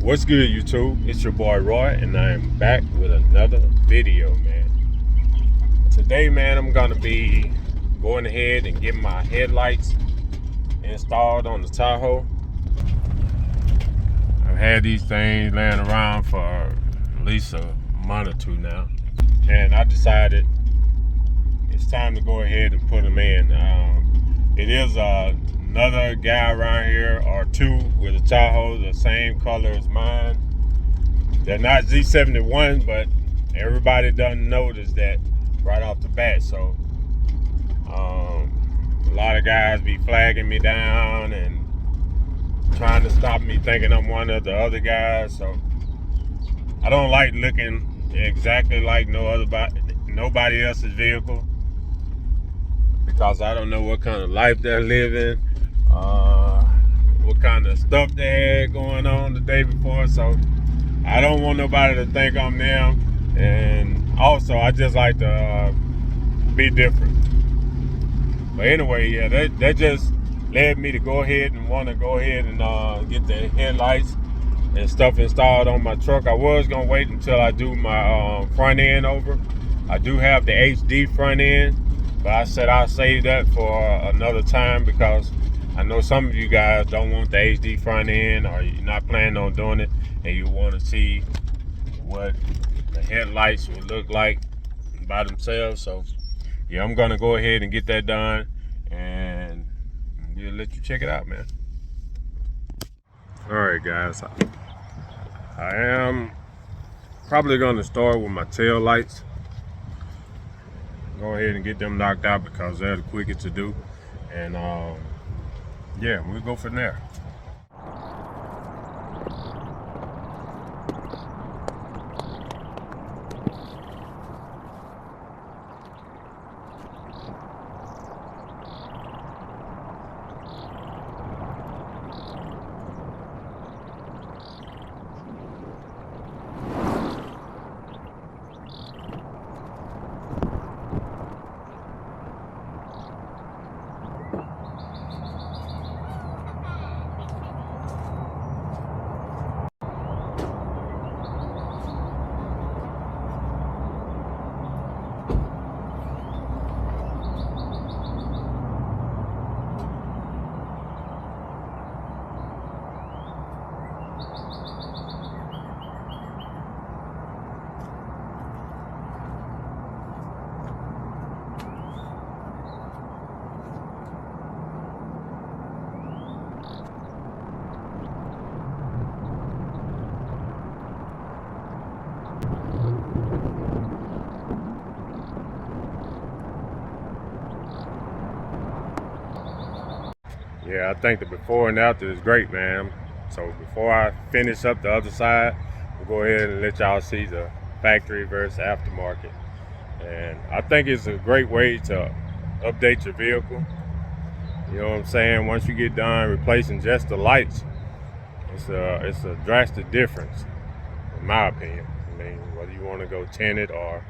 What's good, YouTube? It's your boy Roy, and I am back with another video, man. Today, man, I'm gonna be going ahead and getting my headlights installed on the Tahoe. I've had these things laying around for at least a month or two now, and I decided it's time to go ahead and put them in. It is another guy around here or two with a Tahoe the same color as mine. They're not Z71, but everybody doesn't notice that right off the bat. So a lot of guys be flagging me down and trying to stop me, thinking I'm one of the other guys. So I don't like looking exactly like nobody else's vehicle, because I don't know what kind of life they're living, what kind of stuff they had going on the day before. So I don't want nobody to think I'm them. And also, I just like to be different. But anyway, yeah, that just led me to go ahead and want to go ahead and get the headlights and stuff installed on my truck. I was going to wait until I do my front end over. I do have the HD front end, but I said I'll save that for another time, because I know some of you guys don't want the HD front end, or you're not planning on doing it, and you want to see what the headlights will look like by themselves. So yeah, I'm gonna go ahead and get that done, and we'll let you check it out, man. All right, guys, I am probably gonna start with my tail lights. Go ahead and get them knocked out, because they're the quickest to do. And yeah, we'll go from there. Yeah, I think the before and after is great, man. So before I finish up the other side, we'll go ahead and let y'all see the factory versus aftermarket. And I think it's a great way to update your vehicle. You know what I'm saying? Once you get done replacing just the lights, it's a drastic difference, in my opinion. I mean, whether you want to go tinted or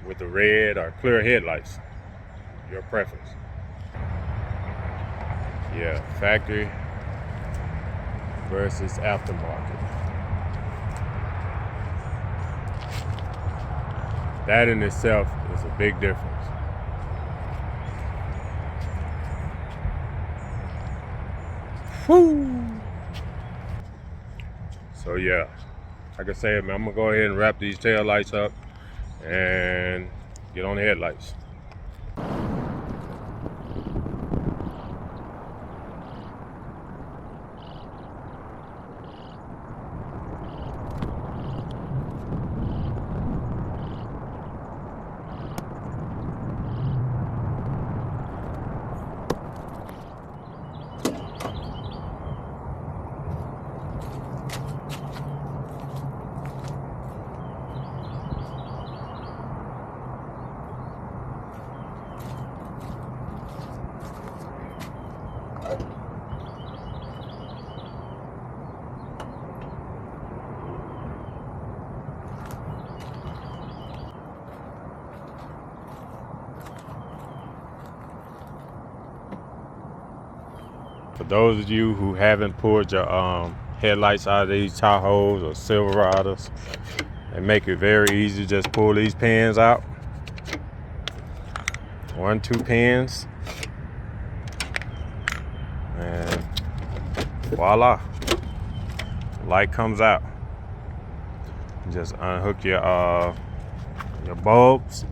with the red or clear headlights, your preference. Yeah, factory versus aftermarket. That in itself is a big difference. Woo! So yeah, like I said, man, I'm gonna go ahead and wrap these tail lights up and get on the headlights. For those of you who haven't pulled your headlights out of these Tahoes or Silverados. They make it very easy to just pull these pins out. 1, 2 pins. And voila. Light comes out. Just unhook your bulbs.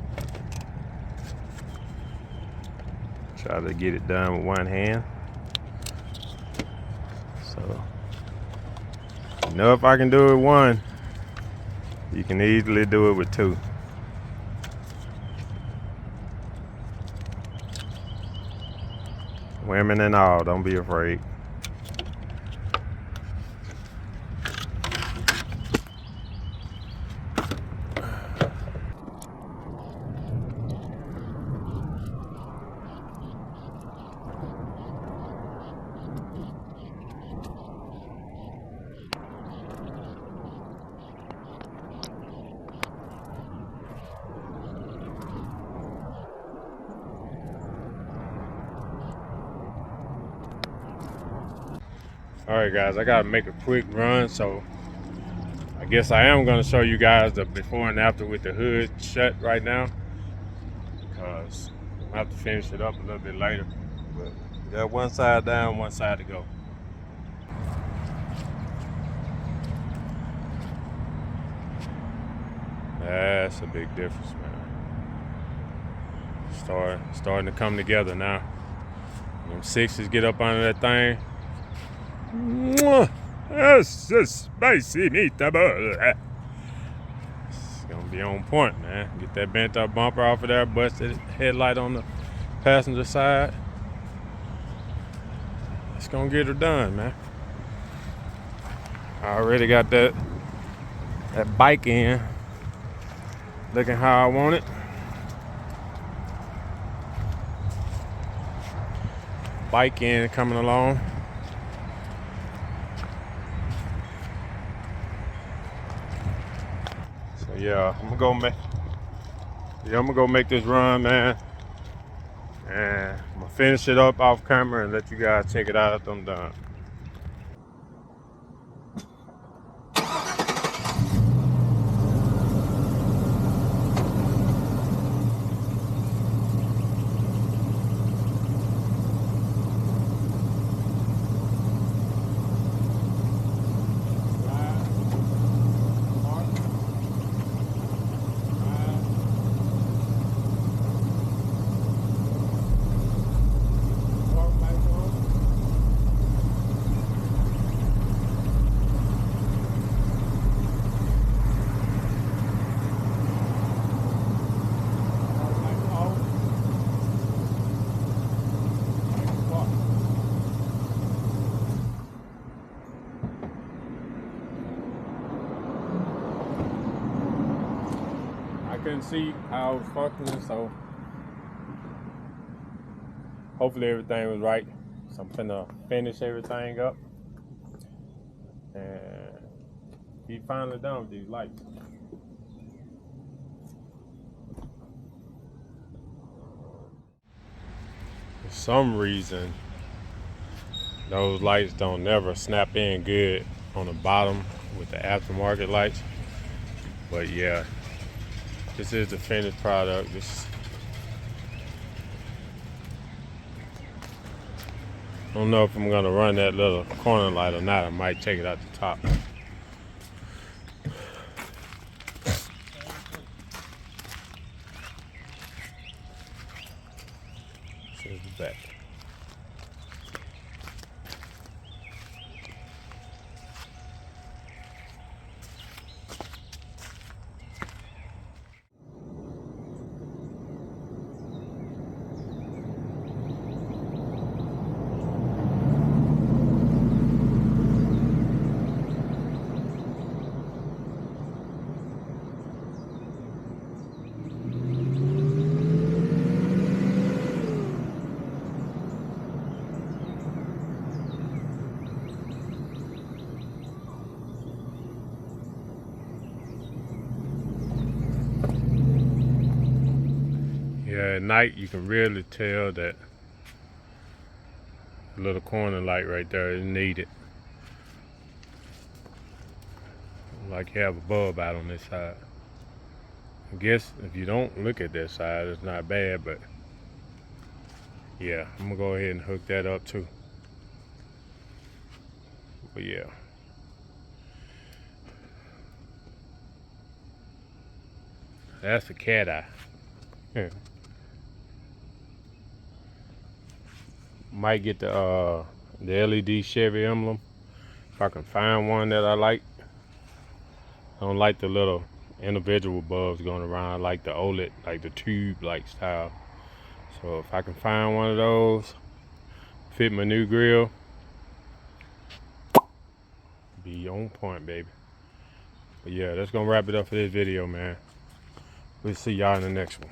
Try to get it done with one hand. So, you know, if I can do it with one, you can easily do it with 2. Women and all, don't be afraid. Alright guys, I gotta make a quick run, so I guess I am gonna show you guys the before and after with the hood shut right now, because I'll have to finish it up a little bit later. But we got one side down, one side to go. That's a big difference, man. Starting to come together now. Them 6s get up under that thing. That's just spicy meatball. It's gonna be on point, man. Get that bent up bumper off of there, busted headlight on the passenger side. It's gonna get her done, man. I already got that bike in, looking how I want it. Bike in coming along. Yeah, I'm gonna go make this run, man, and I'm gonna finish it up off camera and let you guys check it out after I'm done. Couldn't see how I was functioning, so hopefully everything was right. So I'm finna finish everything up and be finally done with these lights. For some reason, those lights don't never snap in good on the bottom with the aftermarket lights. But yeah, this is the finished product. I don't know if I'm gonna run that little corner light or not. I might take it out the top. Here's the back. Yeah, at night you can really tell that little corner light right there is needed. like you have a bulb out on this side. I guess if you don't look at this side, it's not bad, but yeah, I'm gonna go ahead and hook that up too. But yeah. That's the cat eye. Yeah. Might get the LED Chevy emblem if I can find one that I like. I don't like the little individual bulbs going around. I like the OLED, like the tube-like style. So if I can find one of those, fit my new grill, be on point, baby. But yeah, that's gonna wrap it up for this video, man. We'll see y'all in the next one.